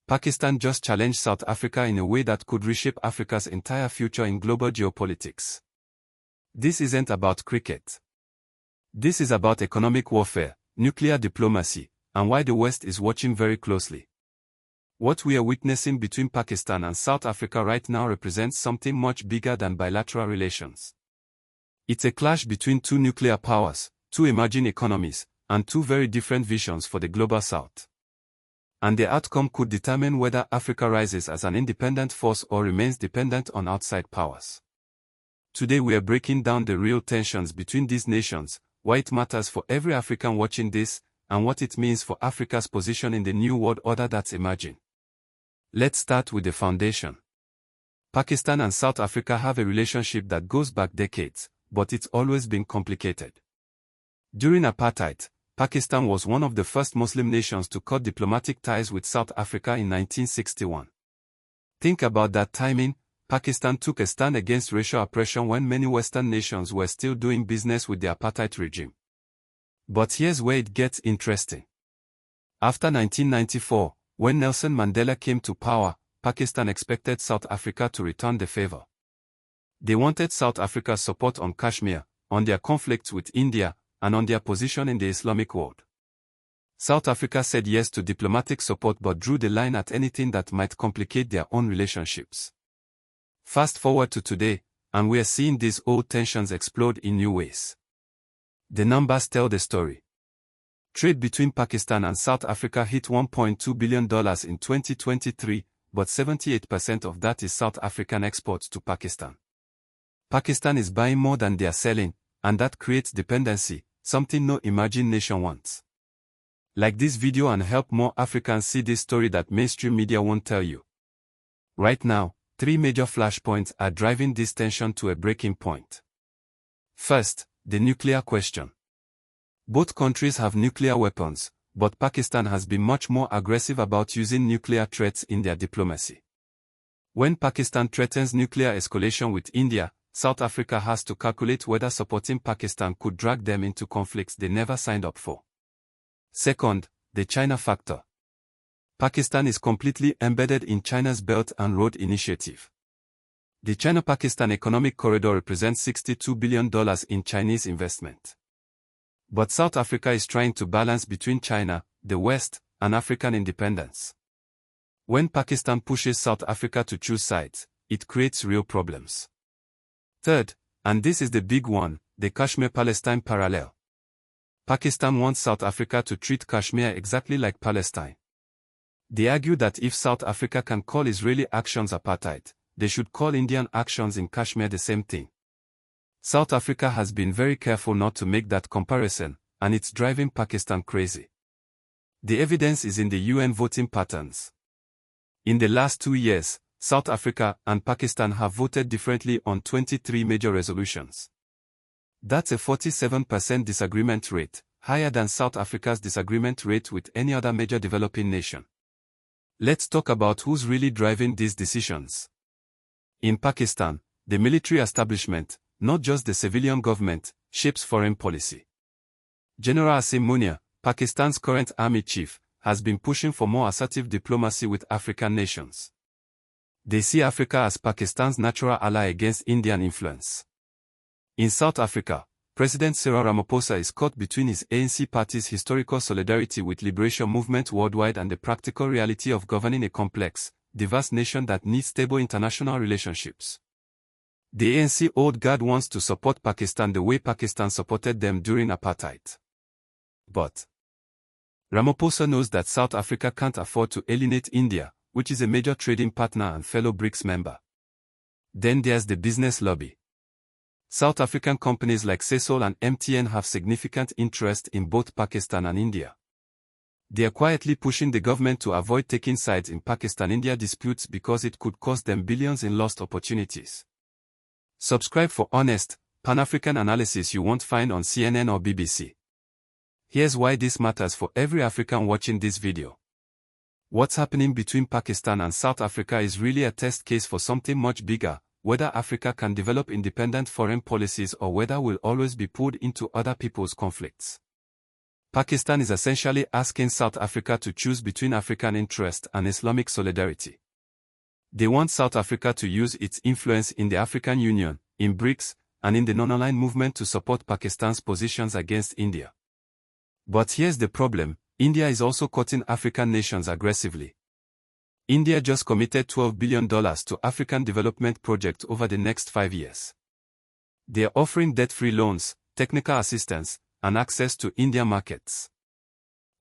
Pakistan just challenged South Africa in a way that could reshape Africa's entire future in global geopolitics. This isn't about cricket. This is about economic warfare, nuclear diplomacy, and why the West is watching very closely. What we are witnessing between Pakistan and South Africa right now represents something much bigger than bilateral relations. It's a clash between two nuclear powers, two emerging economies, and two very different visions for the global South. And the outcome could determine whether Africa rises as an independent force or remains dependent on outside powers. Today we are breaking down the real tensions between these nations, why it matters for every African watching this, and what it means for Africa's position in the new world order that's emerging. Let's start with the foundation. Pakistan and South Africa have a relationship that goes back decades, but it's always been complicated. During apartheid, Pakistan was one of the first Muslim nations to cut diplomatic ties with South Africa in 1961. Think about that timing. Pakistan took a stand against racial oppression when many Western nations were still doing business with the apartheid regime. But here's where it gets interesting. After 1994, when Nelson Mandela came to power, Pakistan expected South Africa to return the favor. They wanted South Africa's support on Kashmir, on their conflicts with India, and on their position in the Islamic world. South Africa said yes to diplomatic support but drew the line at anything that might complicate their own relationships. Fast forward to today, and we are seeing these old tensions explode in new ways. The numbers tell the story. Trade between Pakistan and South Africa hit $1.2 billion in 2023, but 78% of that is South African exports to Pakistan. Pakistan is buying more than they are selling, and that creates dependency, something no emerging nation wants. Like this video and help more Africans see this story that mainstream media won't tell you. Right now, three major flashpoints are driving this tension to a breaking point. First, the nuclear question. Both countries have nuclear weapons, but Pakistan has been much more aggressive about using nuclear threats in their diplomacy. When Pakistan threatens nuclear escalation with India, South Africa has to calculate whether supporting Pakistan could drag them into conflicts they never signed up for. Second, the China factor. Pakistan is completely embedded in China's Belt and Road Initiative. The China-Pakistan Economic Corridor represents $62 billion in Chinese investment. But South Africa is trying to balance between China, the West, and African independence. When Pakistan pushes South Africa to choose sides, it creates real problems. Third, and this is the big one, the Kashmir-Palestine parallel. Pakistan wants South Africa to treat Kashmir exactly like Palestine. They argue that if South Africa can call Israeli actions apartheid, they should call Indian actions in Kashmir the same thing. South Africa has been very careful not to make that comparison, and it's driving Pakistan crazy. The evidence is in the UN voting patterns. In the last 2 years, South Africa and Pakistan have voted differently on 23 major resolutions. That's a 47% disagreement rate, higher than South Africa's disagreement rate with any other major developing nation. Let's talk about who's really driving these decisions. In Pakistan, the military establishment, not just the civilian government, shapes foreign policy. General Asim Munir, Pakistan's current army chief, has been pushing for more assertive diplomacy with African nations. They see Africa as Pakistan's natural ally against Indian influence. In South Africa, President Cyril Ramaphosa is caught between his ANC party's historical solidarity with liberation movement worldwide and the practical reality of governing a complex, diverse nation that needs stable international relationships. The ANC old guard wants to support Pakistan the way Pakistan supported them during apartheid. But Ramaphosa knows that South Africa can't afford to alienate India, which is a major trading partner and fellow BRICS member. Then there's the business lobby. South African companies like Sasol and MTN have significant interest in both Pakistan and India. They are quietly pushing the government to avoid taking sides in Pakistan-India disputes because it could cost them billions in lost opportunities. Subscribe for honest, Pan-African analysis you won't find on CNN or BBC. Here's why this matters for every African watching this video. What's happening between Pakistan and South Africa is really a test case for something much bigger, whether Africa can develop independent foreign policies or whether we'll always be pulled into other people's conflicts. Pakistan is essentially asking South Africa to choose between African interest and Islamic solidarity. They want South Africa to use its influence in the African Union, in BRICS, and in the non-aligned movement to support Pakistan's positions against India. But here's the problem: India is also cutting African nations aggressively. India just committed $12 billion to African development projects over the next 5 years. They are offering debt-free loans, technical assistance, and access to Indian markets.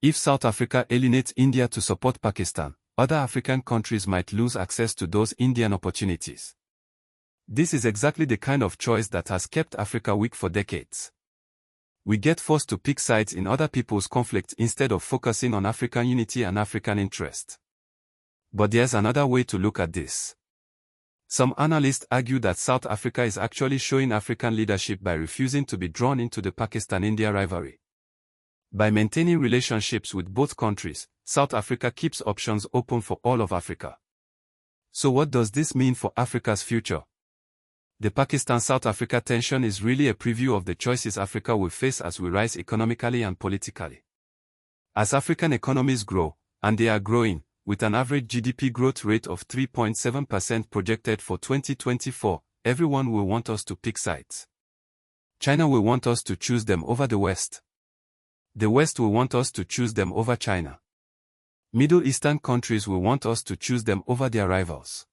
If South Africa alienates India to support Pakistan, other African countries might lose access to those Indian opportunities. This is exactly the kind of choice that has kept Africa weak for decades. We get forced to pick sides in other people's conflicts instead of focusing on African unity and African interest. But there's another way to look at this. Some analysts argue that South Africa is actually showing African leadership by refusing to be drawn into the Pakistan-India rivalry. By maintaining relationships with both countries, South Africa keeps options open for all of Africa. So what does this mean for Africa's future? The Pakistan-South Africa tension is really a preview of the choices Africa will face as we rise economically and politically. As African economies grow, and they are growing, with an average GDP growth rate of 3.7% projected for 2024, everyone will want us to pick sides. China will want us to choose them over the West. The West will want us to choose them over China. Middle Eastern countries will want us to choose them over their rivals.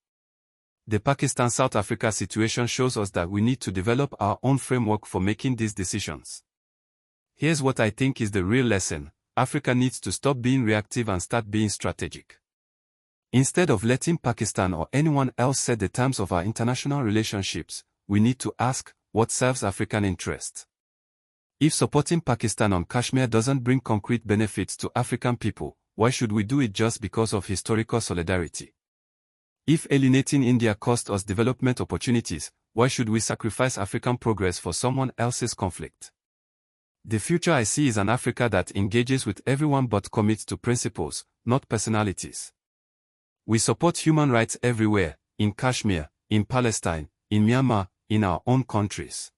The Pakistan-South Africa situation shows us that we need to develop our own framework for making these decisions. Here's what I think is the real lesson: Africa needs to stop being reactive and start being strategic. Instead of letting Pakistan or anyone else set the terms of our international relationships, we need to ask, what serves African interest? If supporting Pakistan on Kashmir doesn't bring concrete benefits to African people, why should we do it just because of historical solidarity? If alienating India cost us development opportunities, why should we sacrifice African progress for someone else's conflict? The future I see is an Africa that engages with everyone but commits to principles, not personalities. We support human rights everywhere, in Kashmir, in Palestine, in Myanmar, in our own countries.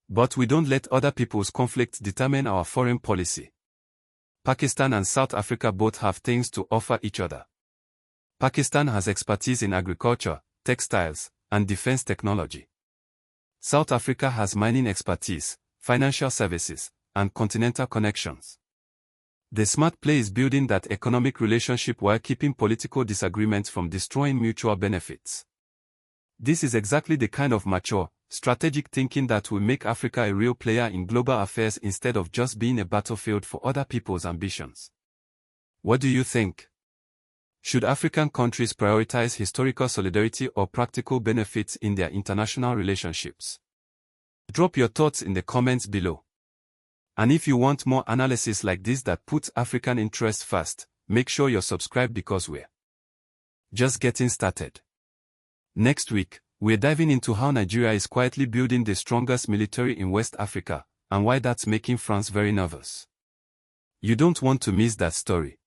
But we don't let other people's conflicts determine our foreign policy. Pakistan and South Africa both have things to offer each other. Pakistan has expertise in agriculture, textiles, and defense technology. South Africa has mining expertise, financial services, and continental connections. The smart play is building that economic relationship while keeping political disagreements from destroying mutual benefits. This is exactly the kind of mature, strategic thinking that will make Africa a real player in global affairs instead of just being a battlefield for other people's ambitions. What do you think? Should African countries prioritize historical solidarity or practical benefits in their international relationships? Drop your thoughts in the comments below. And if you want more analysis like this that puts African interests first, make sure you're subscribed because we're just getting started. Next week, we're diving into how Nigeria is quietly building the strongest military in West Africa, and why that's making France very nervous. You don't want to miss that story.